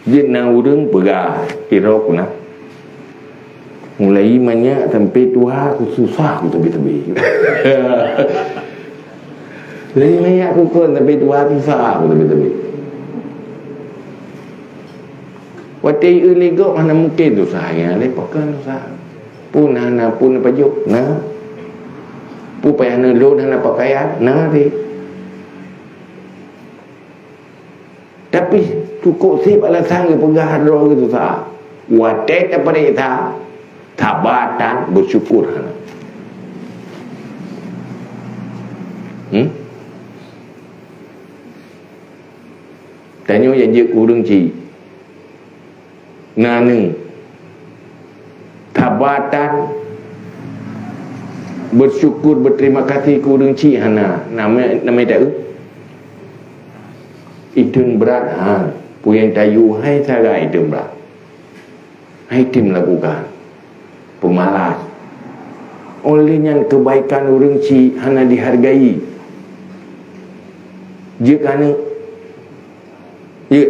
Dia nak urang pegah irok nak. Mulai imannya sampai tua aku susah aku tebi-tebi. Lagi banyak aku kon sampai tua susah aku tebi-tebi. Waktu legok mana mungkin tu saya lepakan susah. Pun anak pun pajuk nah. Pun payah lo dan pakaian nah di. Tapi cukup sip alasan ke pegahan roh gitu sah. Watek daripada itu tabatan bersyukur. Tanya yang je kurang ci. Nang tabatan bersyukur berterima kasih kurang ci hana nama tak itu berat puyang tayu hai cara itu berat hai tim lakukan pemalas olehnya kebaikan orang ci hana dihargai jika ni ya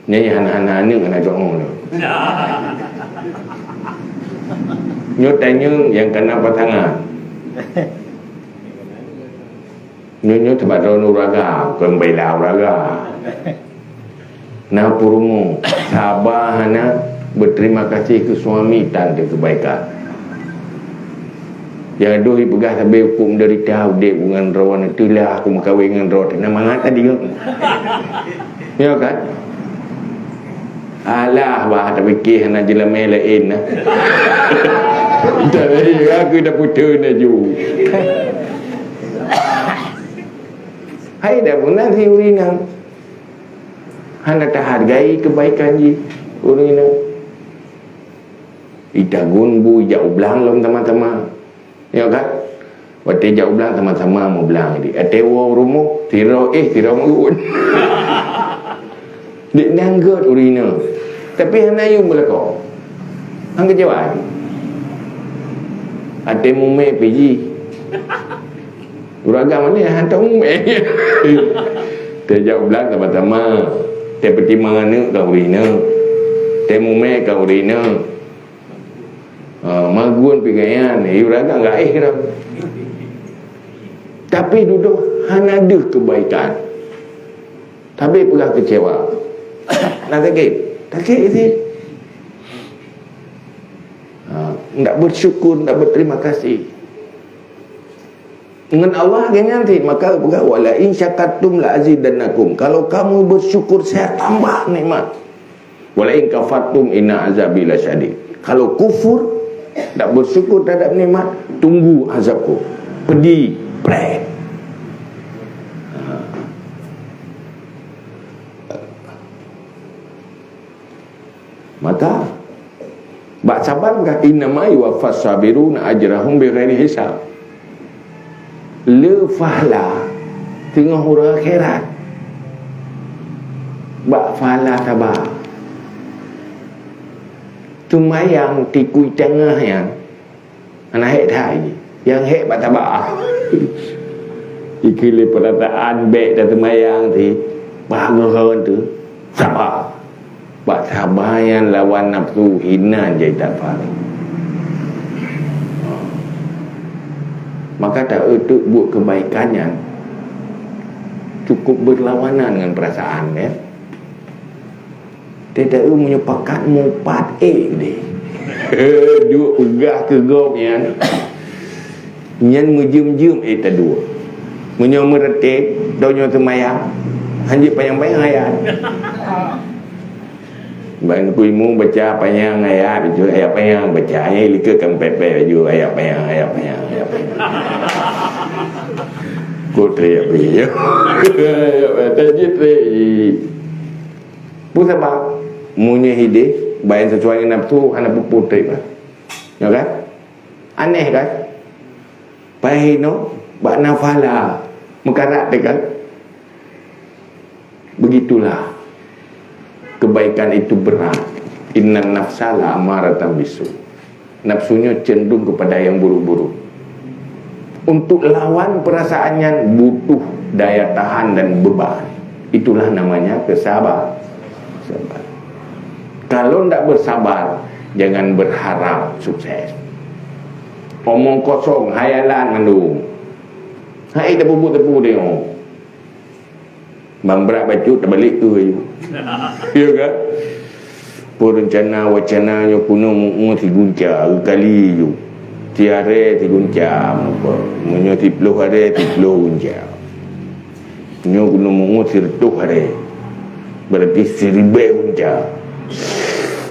ni hana-hana ni kena doang ni nyot tanya yang kena pasangan nyot sebab rono raga kembali raga na purumu sabar hana berterima kasih ke suami tanda kebaikan jangan dohi pegah sampai hukum dari tahu dek dengan rawan itulah aku makawin dengan rawan nama ngat tadi ya kan alah bah tak fikir hana jelamai lain lah tak aku dah putus dah ju hai dah pun nanti urinang hana tak hargai kebaikan ji urinang itagun bu jauh belang lom teman-teman ya kan waktu jauh belang teman-teman mau belang di atewo rumo tiro mengun dik nanggut urinang tapi hana yung belakang hang kejawab ate mume piji uraga mana hantar mume te jauh belang teman-teman te pertimbangan ni kau urinang te mume kau urinang magun pigayan uraga enggak dah tapi duduk hana ada kebaikan tapi pegah kecewa nak sakit sih nak bersyukur, nak berterima kasih dengan Allah kan nanti maka wala in syakartum la azidannakum kalau kamu bersyukur saya tambah nikmat wala in kafartum inna azabi lasyadid kalau kufur tak bersyukur terhadap nikmat tunggu azabku pedih pray maka bak sabar kan innama yuwaffas sabiruna ajrahum bighairi hisab le fahla tengah hura akhirat bak fahla sabar tumayang tikui tengah yang anak hek thai yang hek bak sabar ikili perkataan baik dan tumayang thì bahagia hơn tu sabar bak sabar yang lawan nafsu hina je tak faham maka tak untuk buat kebaikannya cukup berlawanan dengan perasaan ya tidak menyepakat mupat dia dua pegah ke gop yang nyan ngejum-jum tak dua menyo meretip donyo semayang hanjit payang-payang ayat Bang kuimu baca payang ayat itu ayat payang baca ayat lika kan pepe baju ayat payang kau teriak pergi tajid pun sebab munya hidih bayan sesuai dengan nafsu anak putih ya kan aneh kan pahino bak nafala mekarat dekat begitulah kebaikan itu berat innan nafsala amaratan bisu nafsunya cenderung kepada yang buruk-buruk untuk lawan perasaannya butuh daya tahan dan beban itulah namanya kesabar sabar. Kalau ndak bersabar, jangan berharap sukses. Omong kosong, hayalan ngandung. Hai tepu dia. Bambrak baju tak balik tu je. Ya kan? Perencana wacananya kuno mesti gunca kali ju. Tiare ti gunca apa? Munyo ti 10 hari ti 10 gunca. Munyo kuno mesti 100 hari. Berarti 1000 gunca.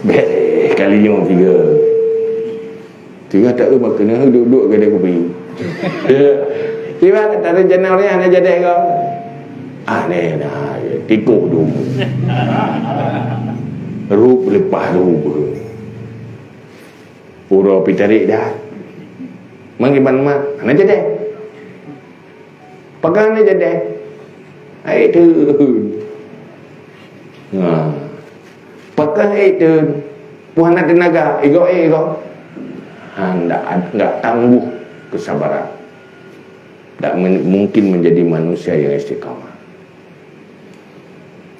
Bere kali yang 3. 3 tak apa kena duduk kedai kopi. Ya. Tiba tak ada jenang ni ana jadi ke? Aneh dah, tikuk dulu. Rup lepas rup. Pura pergi tarik dah. Manggiban mak, nak jadi. Pegang nak jadi. Air tu. Pegang air tu. Puan nak tenaga, ego. Enggak tangguh kesabaran. Tak mungkin menjadi manusia yang istiqamah.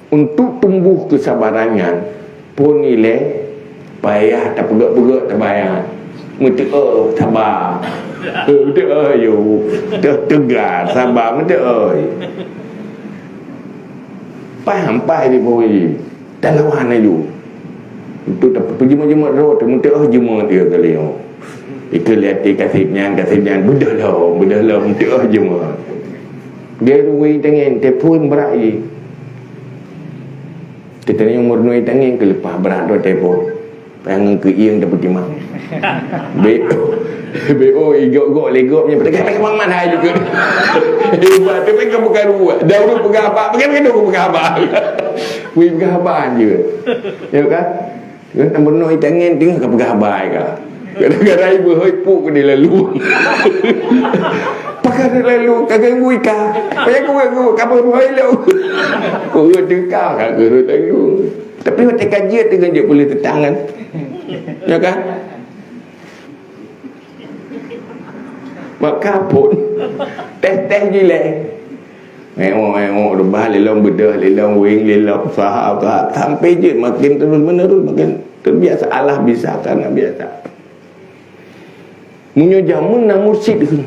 Untuk tumbuh kesabarannya pun nilai payah tak pegak-pegak terbayar. Mesti sabar. Tegar sabar mesti Paham di bawah dalam mana you. Untuk tak pergi jemaah roh tu mesti jemaah dia kali yo. Ikut lihat kasihnya bedah lah mesti jemaah. Dia rugi tangan telefon berai. Kita ni umur nuai tangan ke lepas berat dua telefon. Pangan ke iang dapat timang. BO igok-gok legopnya pegang mana juga. Hebat tu pegang bukan ruak. Dah urut pegang apa? Pegang dulu pegang apa? Wei pegang apa je. Ya kan? Kan nombor nuai tangan tengah ke pegang apa ke? Kadang-kadang ibu hoi ke dia lalu. Pakai dia lalu kagak ngui ka. Payah ku kapal hoi lalu. Ku dekah ka ke lalu. Tapi waktu kajian dengan dia boleh tetangan. Ya kan? Maka pun teh gila. Memang rebah lelang bedah, lelang wing, lelang faham sampai je makin terus menerus makin terbiasa. Allah bisa karena biasa. Munyo jamun nang mursyid tu.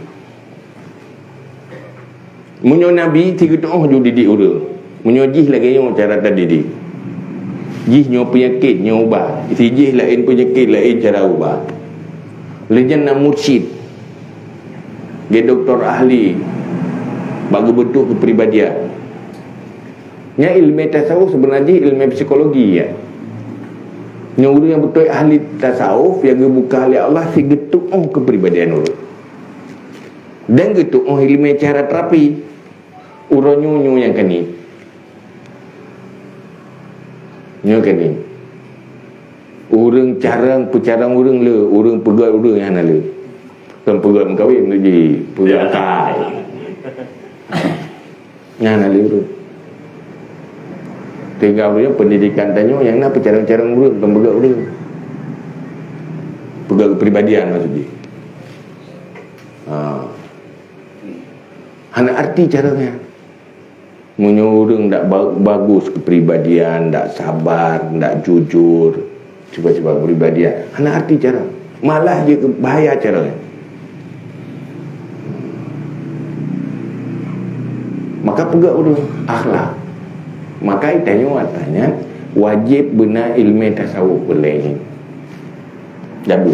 Munyo nabi tiga tu jo didik urang. Munyo jih lagi yang cara tadi didik. Jih nyo penyakit nyo ubah. Si jih lain penyakit lain cara ubah. Lejan nang mursyid. Dia doktor ahli bagi bentuk kepribadian. Nya ilmu tasawuf sebenarnya ilmu psikologi ya. Nya orang yang betul ahli tasawuf yang buka oleh Allah si getuk kepribadian orang. Dan getuk ilmu cara terapi urang nyu yang kini. Nyu kini. Orang pecarang orang le, orang pegat orang yang ana le. Kan pegat kahwin tu je, pegat kai. Yang ana le orang. Tinggal dia pendidikan tanya yang nak pecarang-carang urang, bukan pegat urang. Pegat kepribadian maksudnya. Hana arti caranya. Munyo urang tak bagus kepribadian, tak sabar, tak jujur, cuba-cuba kepribadian. Hana arti cara. Malah dia bahaya caranya. Maka pegat urang akhlak. Maka tanya wajib benar ilmu tasawuf boleh. Dabu.